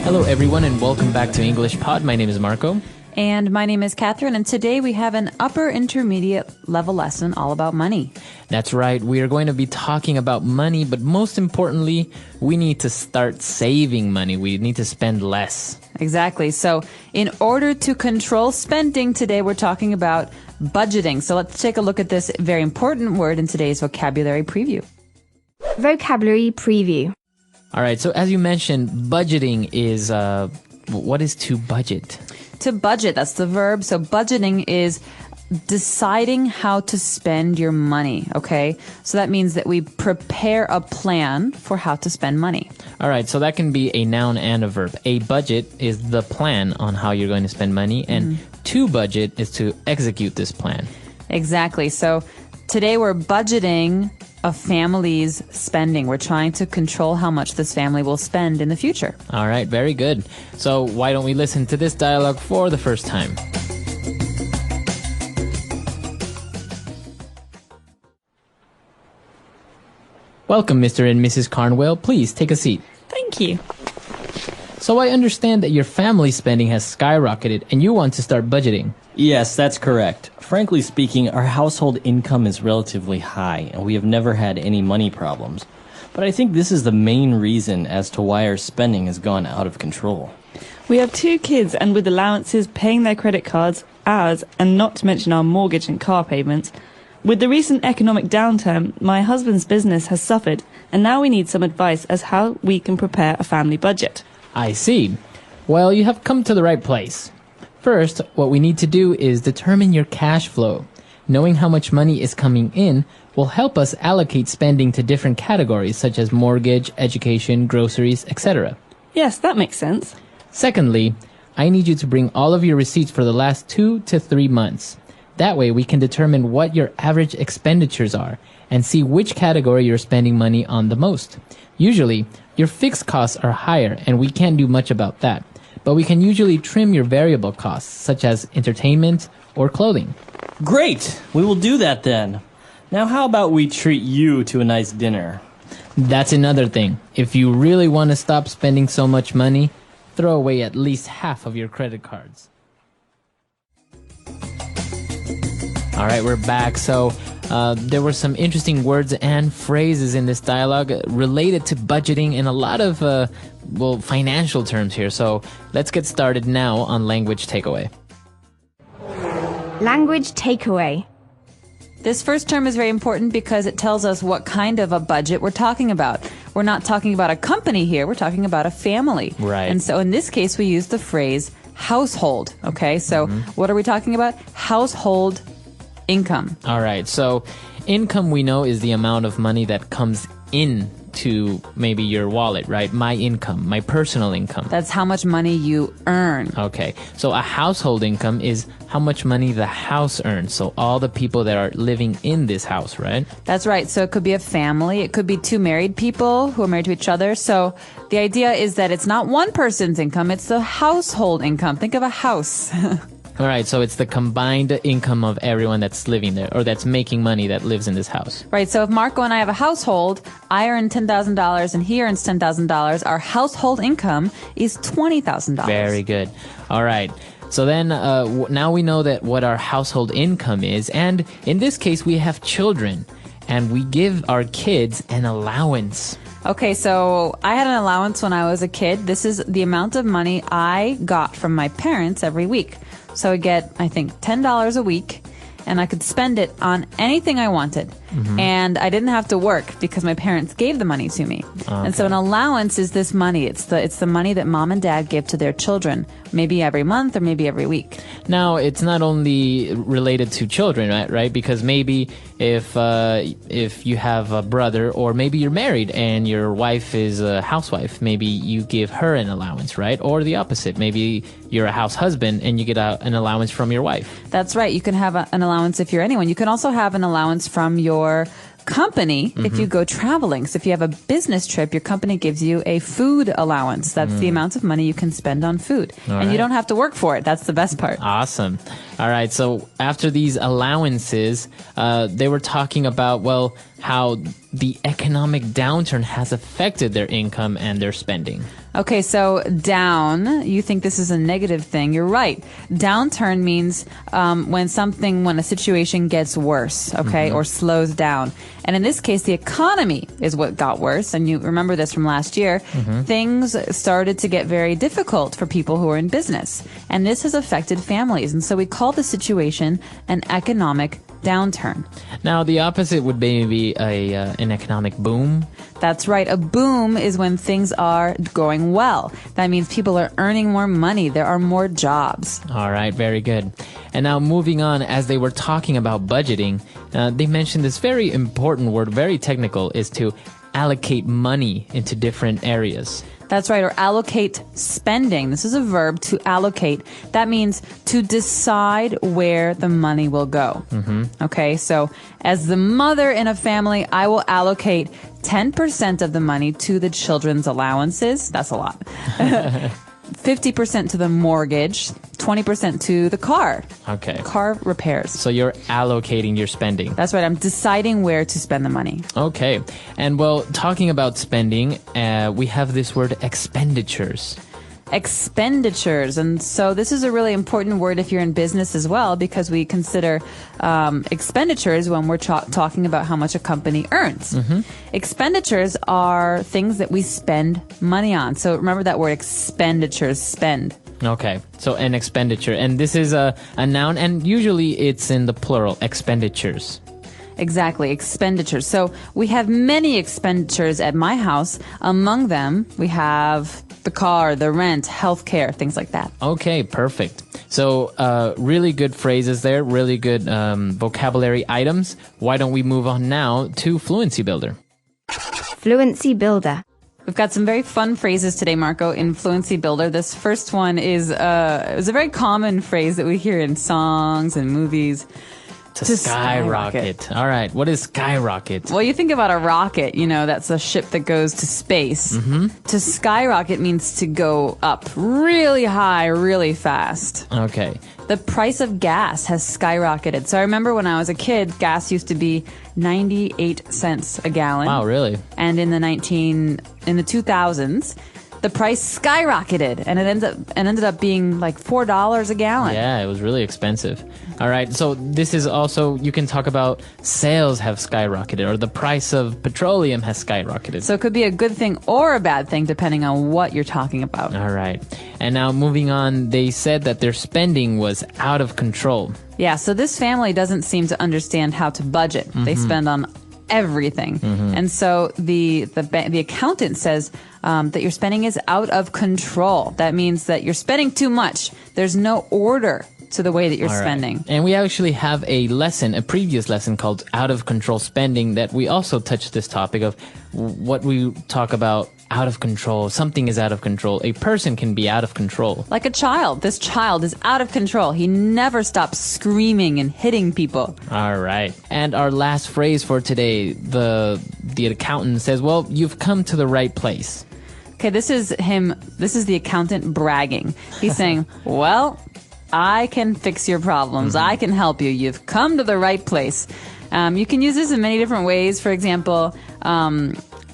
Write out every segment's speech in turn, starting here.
Hello, everyone, and welcome back to English Pod. My name is Marco. And my name is Catherine, and today we have an upper intermediate level lesson all about money. That's right. We are going to be talking about money, but most importantly, we need to start saving money. We need to spend less. Exactly. So in order to control spending, today we're talking about budgeting. So let's take a look at this very important word in today's vocabulary preview. Vocabulary preview. All right. So as you mentioned, budgeting is, what is to budget? To budget, that's the verb. So budgeting is deciding how to spend your money, okay? So that means that we prepare a plan for how to spend money. All right, so that can be a noun and a verb. A budget is the plan on how you're going to spend money, and to budget is to execute this plan. Exactly. So today we're budgeting a family's spending. We're trying to control how much this family will spend in the future. All right, very good. So why don't we listen to this dialogue for the first time? Welcome, Mr. and Mrs. Carnwell. Please take a seat. Thank you. So I understand that your family spending has skyrocketed and you want to start budgeting. Yes, that's correct. Frankly speaking, our household income is relatively high and we have never had any money problems. But I think this is the main reason as to why our spending has gone out of control. We have 2 kids, and with allowances, paying their credit cards, ours, and not to mention our mortgage and car payments, with the recent economic downturn, my husband's business has suffered, and now we need some advice as how we can prepare a family budget. I see. Well, you have come to the right place. First, what we need to do is determine your cash flow. Knowing how much money is coming in will help us allocate spending to different categories such as mortgage, education, groceries, etc. Yes, that makes sense. Secondly, I need you to bring all of your receipts for the last 2 to 3 months. That way we can determine what your average expenditures are and see which category you're spending money on the most. Usually, your fixed costs are higher and we can't do much about that. But we can usually trim your variable costs, such as entertainment or clothing. Great! We will do that then. Now how about we treat you to a nice dinner? That's another thing. If you really want to stop spending so much money, throw away at least half of your credit cards. All right, we're back. So there were some interesting words and phrases in this dialogue related to budgeting and a lot of, financial terms here. So let's get started now on language takeaway. Language takeaway. This first term is very important because it tells us what kind of a budget we're talking about. We're not talking about a company here. We're talking about a family. Right. And so in this case, we use the phrase household. Okay, so what are we talking about? Household income. All right. So income, we know, is the amount of money that comes in to maybe your wallet, right? My income, my personal income. That's how much money you earn. Okay. So a household income is how much money the house earns. So all the people that are living in this house, right? That's right. So it could be a family. It could be 2 married people who are married to each other. So the idea is that it's not one person's income. It's the household income. Think of a house. All right, so it's the combined income of everyone that's living there, or that's making money that lives in this house. Right, so if Marco and I have a household, I earn $10,000 and he earns $10,000. Our household income is $20,000. Very good. All right. So then now we know that what our household income is, and in this case we have children, and we give our kids an allowance. Okay, so I had an allowance when I was a kid. This is the amount of money I got from my parents every week. So I get, I think, $10 a week, and I could spend it on anything I wanted. And I didn't have to work because my parents gave the money to me. Okay. And so an allowance is this money. It's the money that mom and dad give to their children, maybe every month or maybe every week. Now, it's not only related to children, right? Because maybe if you have a brother, or maybe you're married and your wife is a housewife, maybe you give her an allowance, right? Or the opposite. Maybe you're a house husband and you get an allowance from your wife. That's right. You can have an allowance if you're anyone. You can also have an allowance from your company if you go traveling. So if you have a business trip, your company gives you a food allowance. That's the amount of money you can spend on food. And you don't have to work for it. That's the best part. Awesome. All right. So after these allowances, they were talking about, well, how the economic downturn has affected their income and their spending. Okay, so down, you think this is a negative thing. You're right. Downturn means when a situation gets worse, okay, or slows down. And in this case, the economy is what got worse. And you remember this from last year. Things started to get very difficult for people who are in business. And this has affected families. And so we call the situation an economic downturn. Now, the opposite would maybe an economic boom. That's right. A boom is when things are going well. That means people are earning more money. There are more jobs. All right, very good. And now moving on, as they were talking about budgeting, they mentioned this very important word, very technical, is to allocate money into different areas. That's right, or allocate spending. This is a verb, to allocate. That means to decide where the money will go. Okay, so as the mother in a family, I will allocate 10% of the money to the children's allowances. That's a lot. 50% to the mortgage, 20% to the car. Okay. Car repairs. So you're allocating your spending. That's right. I'm deciding where to spend the money. Okay. And well, talking about spending, we have this word expenditures. Expenditures. And so this is a really important word if you're in business as well, because we consider expenditures when we're talking about how much a company earns. Expenditures are things that we spend money on. So remember that word expenditures, spend. Okay, so an expenditure. And this is a noun, and usually it's in the plural, expenditures. Exactly, expenditures. So we have many expenditures at my house. Among them, we have the car, the rent, healthcare, things like that. Okay, perfect. So really good phrases there, really good vocabulary items. Why don't we move on now to Fluency Builder? Fluency Builder. We've got some very fun phrases today, Marco, in Fluency Builder. This first one is a very common phrase that we hear in songs and movies. To skyrocket. All right. What is skyrocket? Well, you think about a rocket, that's a ship that goes to space. To skyrocket means to go up really high, really fast. Okay. The price of gas has skyrocketed. So I remember when I was a kid, gas used to be 98 cents a gallon. Wow, really? And in the 2000s, the price skyrocketed, and it ended up being like $4 a gallon. Yeah, it was really expensive. All right, so this is also, you can talk about sales have skyrocketed, or the price of petroleum has skyrocketed. So it could be a good thing or a bad thing depending on what you're talking about. All right. And now moving on, they said that their spending was out of control. Yeah, so this family doesn't seem to understand how to budget. They spend on everything. And so the accountant says that your spending is out of control. That means that you're spending too much. There's no order to the way that you're spending. And we actually have a previous lesson called Out of Control Spending, that we also touched this topic of what we talk about out of control. Something is out of control. A person can be out of control. Like a child. This child is out of control. He never stops screaming and hitting people. All right. And our last phrase for today, the accountant says, well, you've come to the right place. Okay, this is the accountant bragging. He's saying, well, I can fix your problems. I can help you. You've come to the right place. You can use this in many different ways. For example,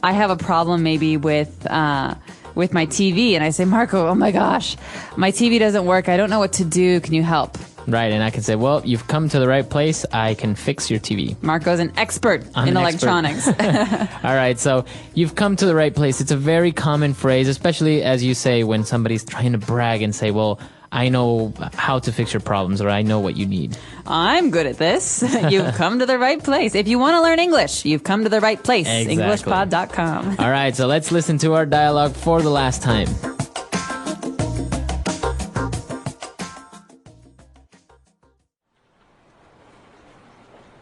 I have a problem maybe with my TV, and I say, Marco, oh my gosh, my TV doesn't work. I don't know what to do. Can you help? Right, and I can say, well, you've come to the right place. I can fix your TV. Marco's an expert in electronics. All right, so you've come to the right place. It's a very common phrase, especially as you say when somebody's trying to brag and say, well, I know how to fix your problems, or I know what you need. I'm good at this. You've come to the right place. If you want to learn English, you've come to the right place. Exactly. EnglishPod365.com. All right, so let's listen to our dialogue for the last time.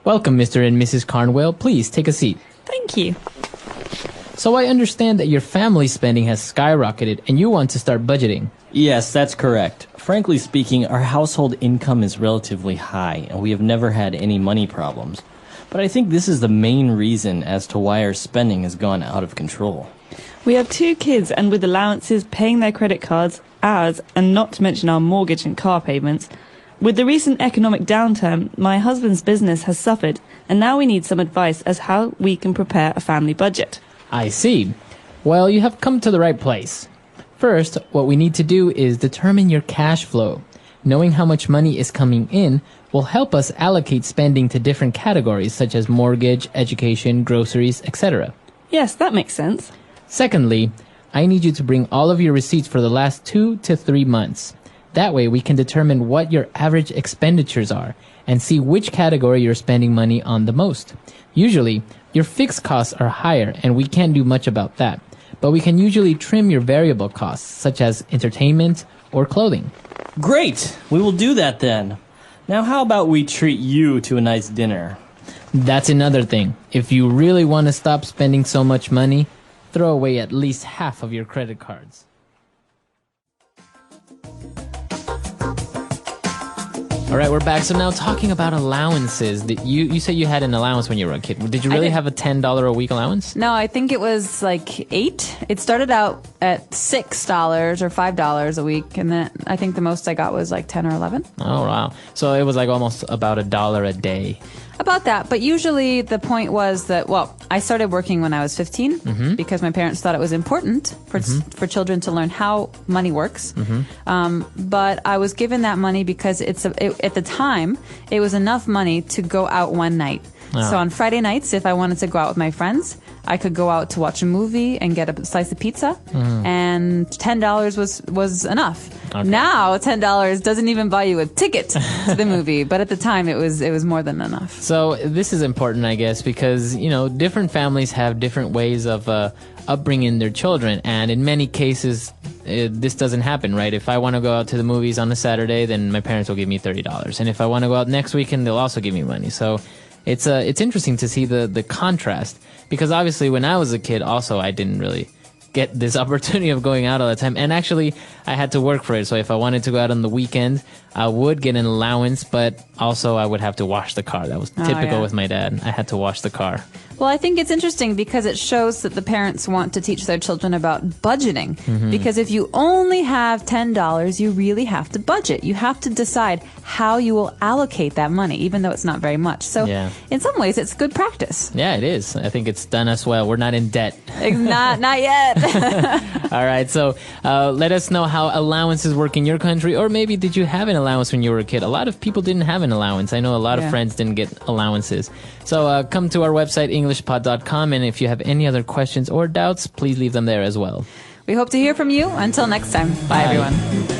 Welcome, Mr. and Mrs. Carnwell. Please take a seat. Thank you. So I understand that your family spending has skyrocketed and you want to start budgeting. Yes, that's correct. Frankly speaking, our household income is relatively high, and we have never had any money problems. But I think this is the main reason as to why our spending has gone out of control. We have 2 kids, and with allowances, paying their credit cards, ours, and not to mention our mortgage and car payments, With the recent economic downturn, my husband's business has suffered, and now we need some advice as how we can prepare a family budget. I see. Well, you have come to the right place. First, what we need to do is determine your cash flow. Knowing how much money is coming in will help us allocate spending to different categories such as mortgage, education, groceries, etc. Yes, that makes sense. Secondly, I need you to bring all of your receipts for the last 2 to 3 months. That way we can determine what your average expenditures are and see which category you're spending money on the most. Usually, your fixed costs are higher and we can't do much about that, but we can usually trim your variable costs such as entertainment or clothing. Great! We will do that then. Now how about we treat you to a nice dinner? That's another thing. If you really want to stop spending so much money, throw away at least half of your credit cards. All right, we're back. So now talking about allowances. You said you had an allowance when you were a kid. Did you really have a $10 a week allowance? No, I think it was like $8. It started out at $6 or $5 a week, and then I think the most I got was like 10 or 11. Oh, wow. So it was like almost about $1 a day. About that, but usually the point was that, well, I started working when I was 15 because my parents thought it was important for children to learn how money works. But I was given that money because at the time, it was enough money to go out one night. So on Friday nights, if I wanted to go out with my friends, I could go out to watch a movie and get a slice of pizza, and $10 was enough. Okay. Now $10 doesn't even buy you a ticket to the movie, but at the time it was more than enough. So this is important, I guess, because different families have different ways of upbringing their children, and in many cases this doesn't happen, right? If I want to go out to the movies on a Saturday, then my parents will give me $30, and if I want to go out next weekend, they'll also give me money. So it's interesting to see the contrast, because obviously when I was a kid also I didn't really get this opportunity of going out all the time, and actually I had to work for it. So if I wanted to go out on the weekend, I would get an allowance, but also I would have to wash the car. That was typical with my dad. I had to wash the car. Well, I think it's interesting because it shows that the parents want to teach their children about budgeting. Because if you only have $10, you really have to budget. You have to decide how you will allocate that money, even though it's not very much. So in some ways, it's good practice. Yeah, it is. I think it's done us well. We're not in debt. Not yet. All right. So let us know how allowances work in your country, or maybe did you have an allowance when you were a kid? A lot of people didn't have an allowance. I know a lot of friends didn't get allowances. So come to our website, EnglishPod365.com, and if you have any other questions or doubts, please leave them there as well. We hope to hear from you. Until next time. Bye. Everyone.